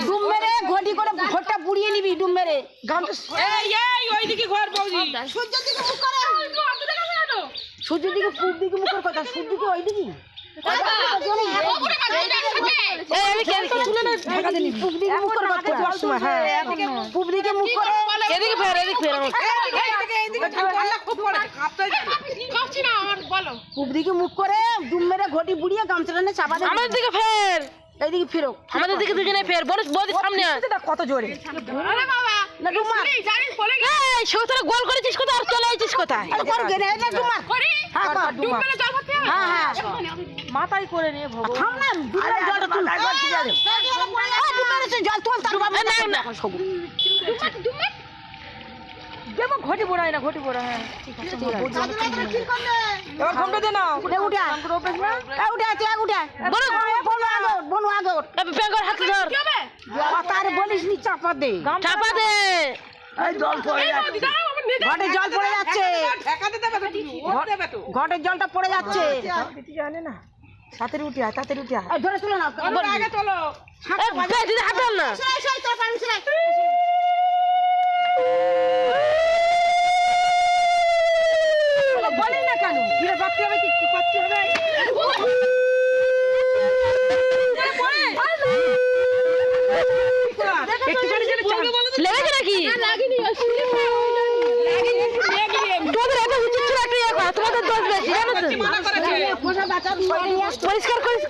ডুম মেরে ঘটি করে ঘরটা পুড়িয়ে নিবি ডুম মেরে ওইদিকে ঘর বৌদি সূর্যের দিকে মুখ করে সূর্যের দিকে পূব দিকে মুখের কথা সূর্য দিকে ওই দিকে পূব দিকে মুখ করে এদিকে ফের পূব দিকে মুখ করে ডুম মেরে ঘটি পুড়িয়ে গামছাটা নিয়ে চাপা দেবে আমাদের দিকে ফের এইদিকে ফিরো আমাদের দিকে দুজনে ফের বৌদির সামনে কত জোরে না ডুমা এই সৌতরা গোল করেছিস কোথায় আর চলে আইছিস কোথায় কোন গেনে না ডুমা হ্যাঁ কর ডুমা হ্যাঁ হ্যাঁ মাথায় করে নিয়ে ভগবান থাম না ডুমা জলটা তুল ডুমা জল তোল তার বাবা না না দেবো ঘটি পড়াই না ঘটি পড়া হ্যাঁ ঠিক আছে এবার ঘন্টা দে নাও উঠে উঠে উঠে বনু আগর বেঙ্গর হাতে ধর তার বলিস নি চাপা দে চাপা দে এই জল পড়ে যাচ্ছে ঘটে জল পড়ে যাচ্ছে ঘটের জলটা পড়ে যাচ্ছে জানে না তাড়াতাড়ি উঠে আয় ধরে তুলো না আগে চলো দিদি হাত ধর না বলে না কেন বাচ্চা হবে কি বাচ্চা হবে লেগেছে নাকি তোদের এত উচিত ছিল একটা ইয়ে করা তোমাদের দোষ বেশি জানো তো পরিষ্কার করিস